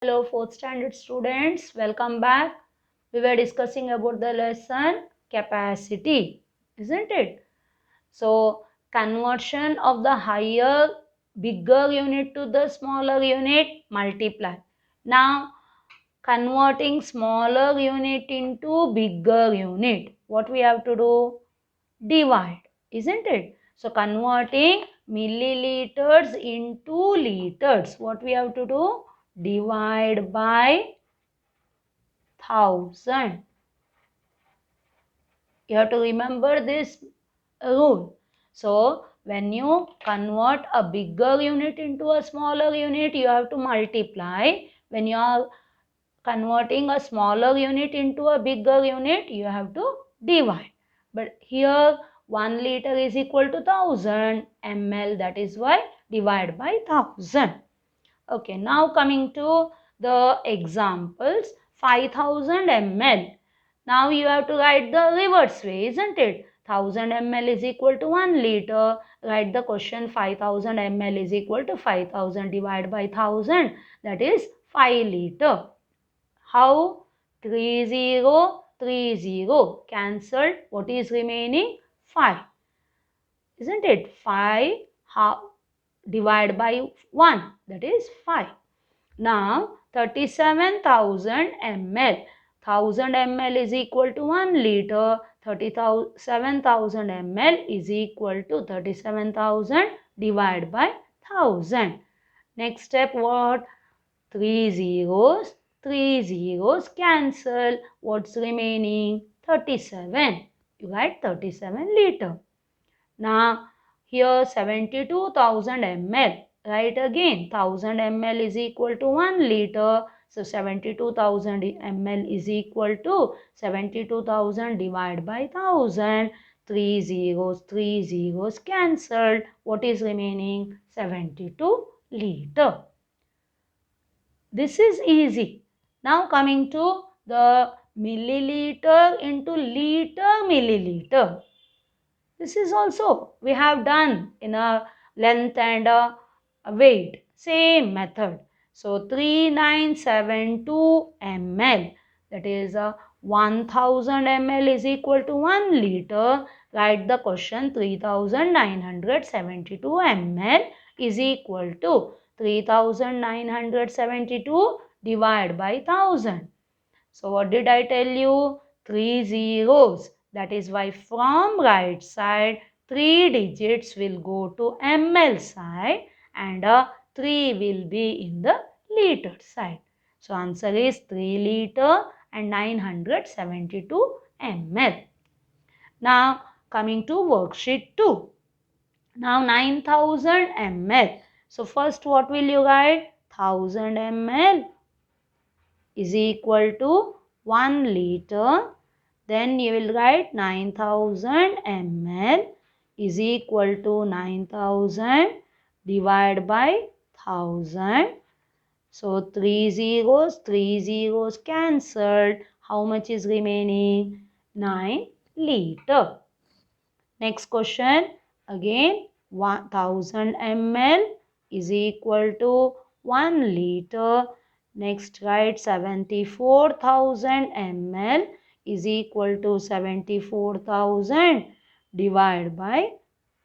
Hello, fourth standard students. Welcome back. We were discussing about the lesson capacity, isn't it? So, conversion of the bigger unit to the smaller unit, multiply. Now, converting smaller unit into bigger unit. What we have to do? Divide, isn't it? So, converting milliliters into liters. What we have to do? Divide by 1000. You have to remember this rule. So, when you convert a bigger unit into a smaller unit, you have to multiply. When you are converting a smaller unit into a bigger unit, you have to divide. But here 1 liter is equal to 1000 ml. That is why divide by 1000. Okay, now coming to the examples. 5000 ml. Now you have to write the reverse way, isn't it? 1000 ml is equal to 1 liter. Write the question 5000 ml is equal to 5000 divided by 1000. That is 5 liter. How? 3030 cancelled. What is remaining? 5. Isn't it? 5 how divide by 1, that is 5. Now 37,000 ml. 1000 ml is equal to 1 liter. 37,000 ml is equal to 37,000 divided by 1000. Next step what? 3 zeros cancel. What's remaining? 37. You write 37 liter. Now here 72,000 ml. Write again 1000 ml is equal to 1 liter. So 72,000 ml is equal to 72,000 divided by 1000. 3 zeros cancelled. What is remaining? 72 liter. This is easy. Now coming to the milliliter into liter milliliter. This is also we have done in a length and a weight. Same method. So 3972 ml. That is 1000 ml is equal to 1 liter. Write the question 3972 ml is equal to 3972 divided by 1000. So what did I tell you? 3 zeros. That is why from right side 3 digits will go to ml side and a 3 will be in the liter side. So answer is 3 liter and 972 ml. Now coming to worksheet 2. Now 9000 ml. So first what will you write? 1000 ml is equal to 1 liter. Then you will write 9000 ml is equal to 9000 divided by 1000. So 3 zeros cancelled. How much is remaining? 9 liter. Next question. Again 1000 ml is equal to 1 liter. Next write 74,000 ml is equal to 74,000 divided by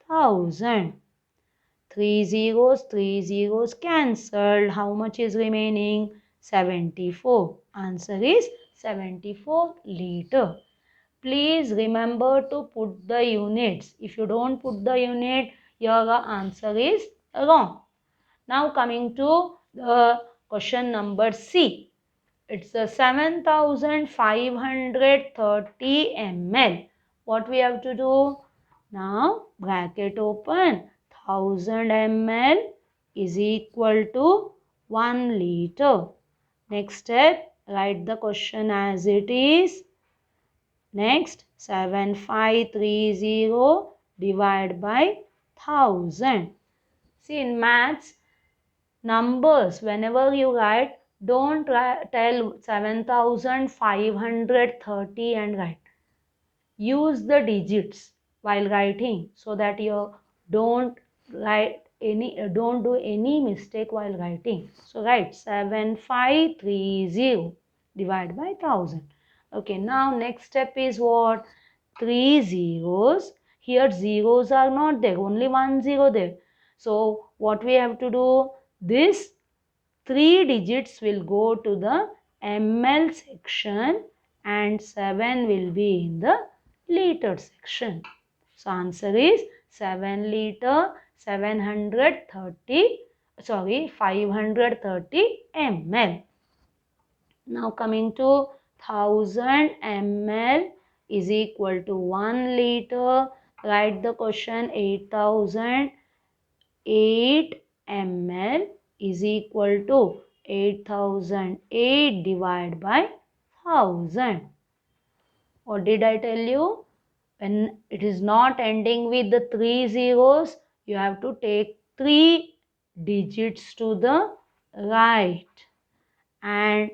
1000. 3 zeros cancelled. How much is remaining? 74. Answer is 74 liter. Please remember to put the units. If you don't put the unit, your answer is wrong. Now coming to the question number C. It's a 7530 ml. What we have to do? Now bracket open. 1000 ml is equal to 1 liter. Next step, write the question as it is. Next, 7530 divided by 1000. See, in maths, numbers, whenever you write, don't tell 7530 and write. Use the digits while writing so that you don't write don't do any mistake while writing. So write 7530 divide by 1000. Okay, now next step is what? 3 zeros. Here zeros are not there, only 1 0 there. So what we have to do? This 3 digits will go to the ml section and 7 will be in the liter section. So answer is 7 liter 530 ml. Now coming to 1000 ml is equal to 1 liter. Write the question. 8008 ml is equal to 8008 divided by 1000. What did I tell you? When it is not ending with the 3 zeros, you have to take 3 digits to the right, and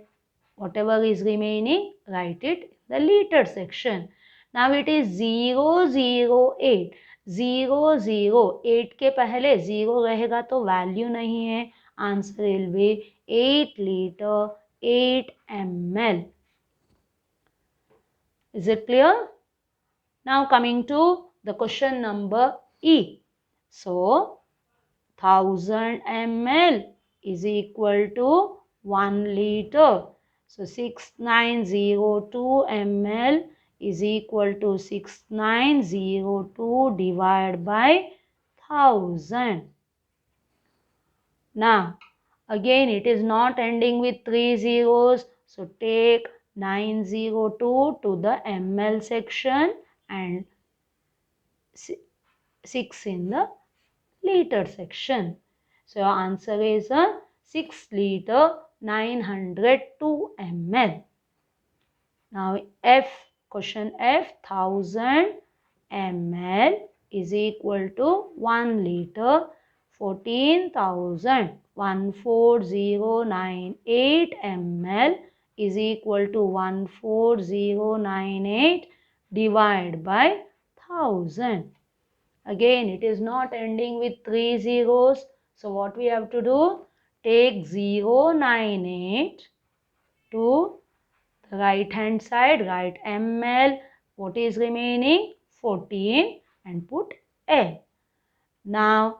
whatever is remaining, write it in the liter section. Now it is 008. 008 के पहले 0 रहेगा तो value नहीं है. Answer will be 8 liter 8 ml. Is it clear? Now coming to the question number E. So 1000 ml is equal to 1 liter. So 6902 ml is equal to 6902 divided by 1000. Now again it is not ending with 3 zeros. So take 902 to the ml section and 6 in the liter section. So your answer is 6 liter 902 ml. Now question F, 1000 ml is equal to 1 liter 14098 ml is equal to 14098 divided by 1000. Again, it is not ending with 3 zeros. So what we have to do? Take 098 to the right hand side, write ml. What is remaining? 14 and put L. Now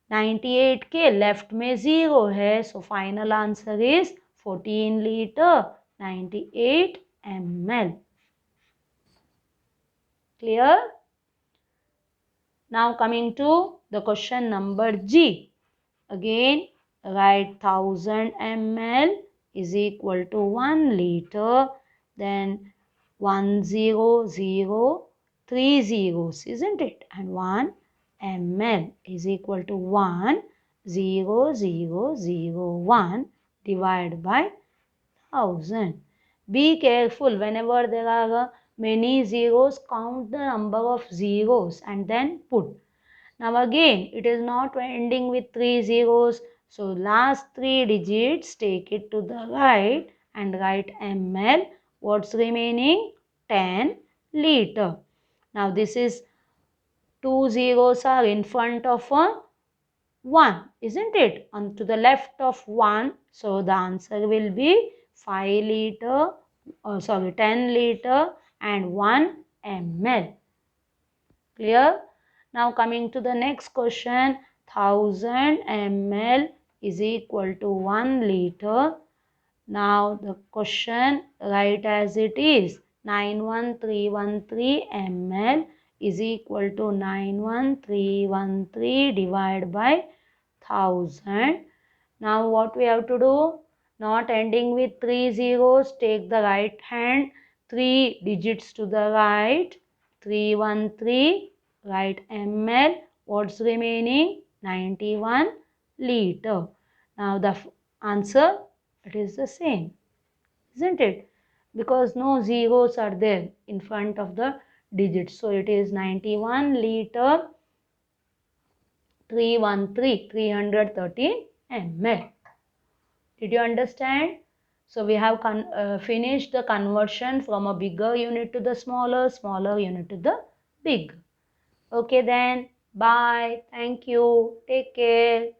98 के left में 0 है. So final answer is 14 liter 98 ml. Clear? Now coming to the question number G. Again write 1000 ml is equal to 1 liter. Then 100 3 zeros, isn't it? And 1 ml is equal to 10001 divided by 1000. Be careful whenever there are many zeros, count the number of zeros and then put. Now again, it is not ending with 3 zeros. So last 3 digits, take it to the right and write ml. What's remaining? 10 liter. Now this is 2 zeros are in front of a 1, isn't it? On to the left of 1. So the answer will be 5 liter, 10 liter and 1 ml. Clear? Now coming to the next question, 1000 ml is equal to 1 liter. Now the question write as it is. 91313 ml is equal to 91313 divided by 1000. Now what we have to do? Not ending with 3 zeros, take the right hand 3 digits to the right. 313, write ml. What's remaining? 91 liter. Now the answer, it is the same, isn't it? Because no zeros are there in front of the digits. So it is 91 liter 313 ml. Did you understand? So we have finished the conversion from a bigger unit to the smaller unit to the big. Okay then, Bye. Thank you. Take care.